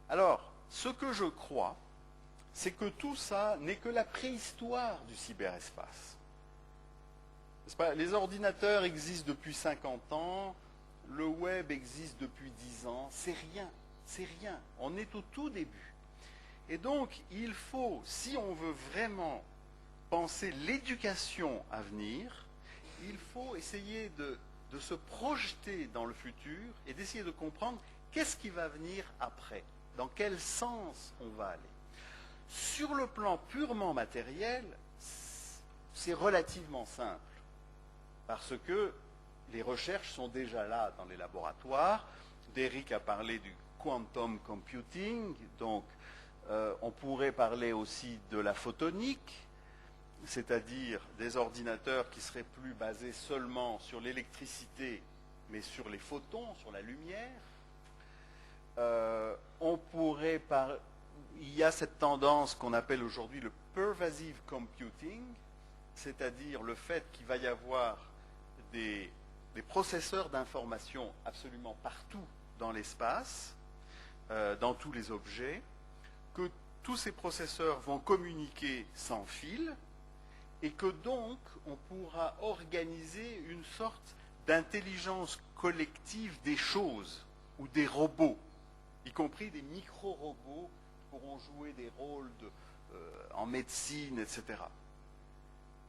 Alors, ce que je crois, c'est que tout ça n'est que la préhistoire du cyberespace. N'est-ce pas? Les ordinateurs existent depuis 50 ans, le web existe depuis 10 ans, c'est rien, c'est rien. On est au tout début. Et donc, il faut, si on veut vraiment penser l'éducation à venir, il faut essayer de se projeter dans le futur et d'essayer de comprendre qu'est-ce qui va venir après, dans quel sens on va aller. Sur le plan purement matériel, c'est relativement simple, parce que les recherches sont déjà là dans les laboratoires. Derrick a parlé du quantum computing, donc on pourrait parler aussi de la photonique, c'est-à-dire des ordinateurs qui seraient plus basés seulement sur l'électricité, mais sur les photons, sur la lumière. Il y a cette tendance qu'on appelle aujourd'hui le pervasive computing, c'est-à-dire le fait qu'il va y avoir des processeurs d'information absolument partout dans l'espace, dans tous les objets, que tous ces processeurs vont communiquer sans fil, et que donc on pourra organiser une sorte d'intelligence collective des choses, ou des robots, y compris des micro-robots qui pourront jouer des rôles en médecine, etc.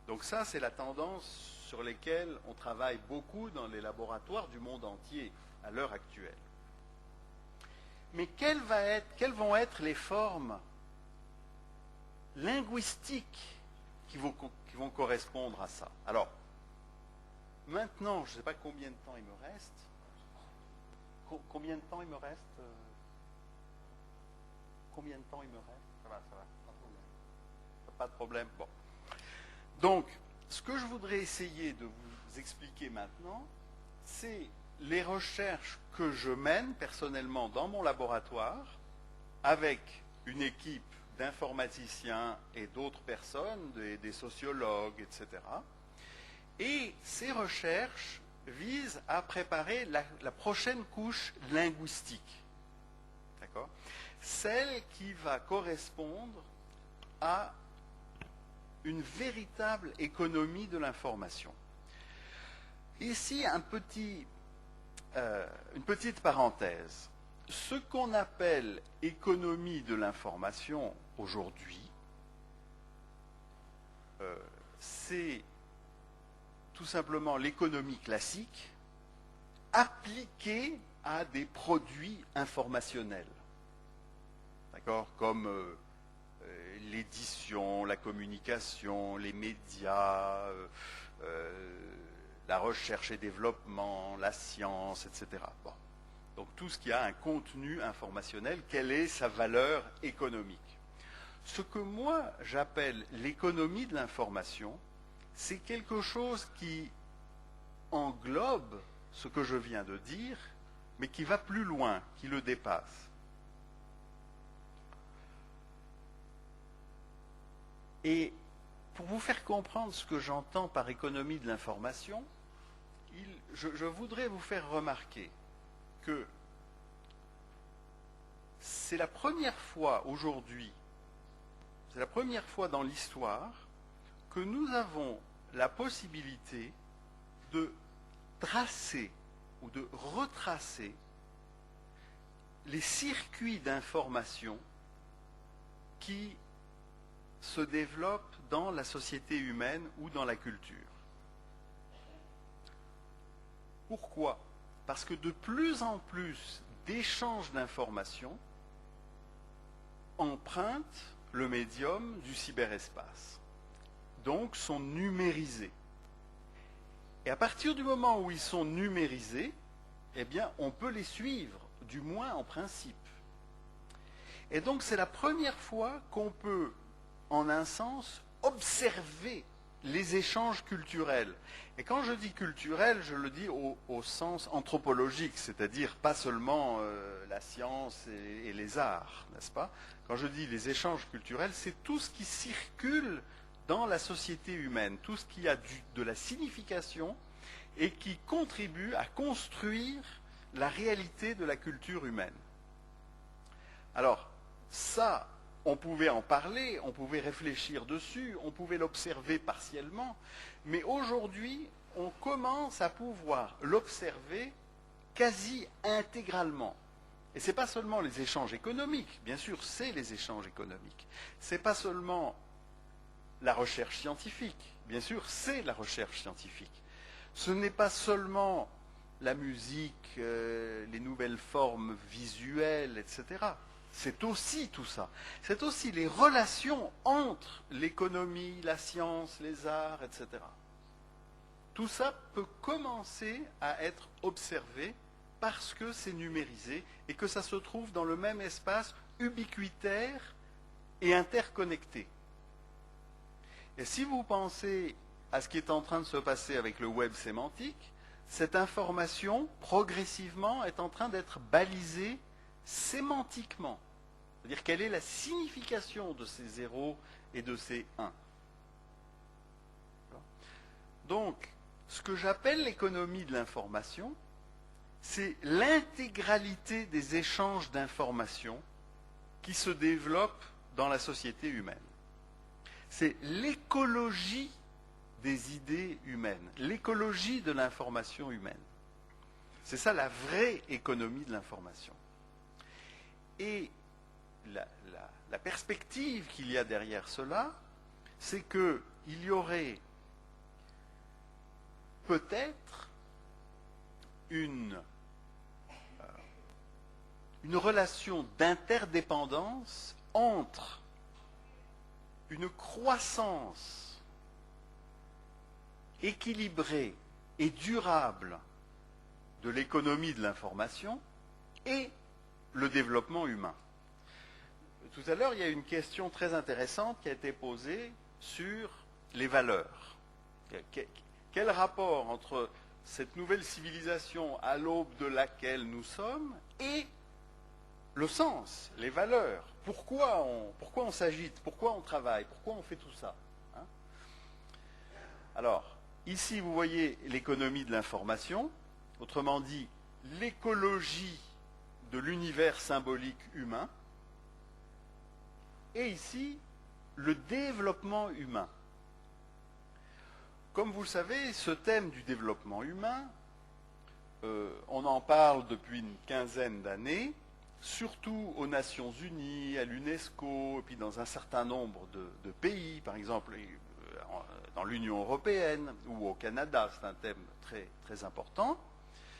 Donc ça, c'est la tendance sur laquelle on travaille beaucoup dans les laboratoires du monde entier à l'heure actuelle. Mais quelles vont être les formes linguistiques qui vont correspondre à ça? Alors, maintenant, je ne sais pas combien de temps il me reste. Combien de temps il me reste Combien de temps il me reste? Ça va, pas de problème. Pas de problème. Bon. Donc, ce que je voudrais essayer de vous expliquer maintenant, c'est les recherches que je mène personnellement dans mon laboratoire avec une équipe d'informaticiens et d'autres personnes, des sociologues, etc. Et ces recherches visent à préparer la prochaine couche linguistique. D'accord? Celle qui va correspondre à une véritable économie de l'information. Ici, une petite parenthèse. Ce qu'on appelle économie de l'information aujourd'hui, c'est tout simplement l'économie classique appliquée à des produits informationnels. D'accord? Comme l'édition, la communication, les médias, la recherche et développement, la science, etc. Bon. Donc tout ce qui a un contenu informationnel, quelle est sa valeur économique? Ce que moi j'appelle l'économie de l'information, c'est quelque chose qui englobe ce que je viens de dire, mais qui va plus loin, qui le dépasse. Et pour vous faire comprendre ce que j'entends par économie de l'information, je voudrais vous faire remarquer que c'est la première fois aujourd'hui, c'est la première fois dans l'histoire que nous avons la possibilité de tracer ou de retracer les circuits d'information qui se développent dans la société humaine ou dans la culture. Pourquoi? Parce que de plus en plus d'échanges d'informations empruntent le médium du cyberespace, donc sont numérisés. Et à partir du moment où ils sont numérisés, eh bien, on peut les suivre, du moins en principe. Et donc, c'est la première fois qu'on peut, en un sens, observer les échanges culturels. Et quand je dis culturel, je le dis au sens anthropologique, c'est-à-dire pas seulement la science et les arts, n'est-ce pas? Quand je dis les échanges culturels, c'est tout ce qui circule dans la société humaine, tout ce qui a de la signification et qui contribue à construire la réalité de la culture humaine. Alors, ça, on pouvait en parler, on pouvait réfléchir dessus, on pouvait l'observer partiellement, mais aujourd'hui, on commence à pouvoir l'observer quasi intégralement. Et ce n'est pas seulement les échanges économiques, bien sûr, c'est les échanges économiques. Ce n'est pas seulement la recherche scientifique, bien sûr, c'est la recherche scientifique. Ce n'est pas seulement la musique, les nouvelles formes visuelles, etc. C'est aussi tout ça. C'est aussi les relations entre l'économie, la science, les arts, etc. Tout ça peut commencer à être observé parce que c'est numérisé et que ça se trouve dans le même espace ubiquitaire et interconnecté. Et si vous pensez à ce qui est en train de se passer avec le web sémantique, cette information, progressivement, est en train d'être balisée sémantiquement. C'est-à-dire quelle est la signification de ces zéros et de ces 1. Donc, ce que j'appelle l'économie de l'information, c'est l'intégralité des échanges d'informations qui se développent dans la société humaine. C'est l'écologie des idées humaines, l'écologie de l'information humaine. C'est ça la vraie économie de l'information. Et la perspective qu'il y a derrière cela, c'est qu'il y aurait peut-être une relation d'interdépendance entre une croissance équilibrée et durable de l'économie de l'information et le développement humain. Tout à l'heure, il y a une question très intéressante qui a été posée sur les valeurs. Quel rapport entre cette nouvelle civilisation à l'aube de laquelle nous sommes et le sens, les valeurs? Pourquoi on s'agite? Pourquoi on travaille? Pourquoi on fait tout ça? Alors, ici, vous voyez l'économie de l'information, autrement dit, l'écologie de l'univers symbolique humain, et ici, le développement humain. Comme vous le savez, ce thème du développement humain, on en parle depuis une quinzaine d'années, surtout aux Nations Unies, à l'UNESCO, et puis dans un certain nombre de pays, par exemple dans l'Union européenne ou au Canada, c'est un thème très, très important.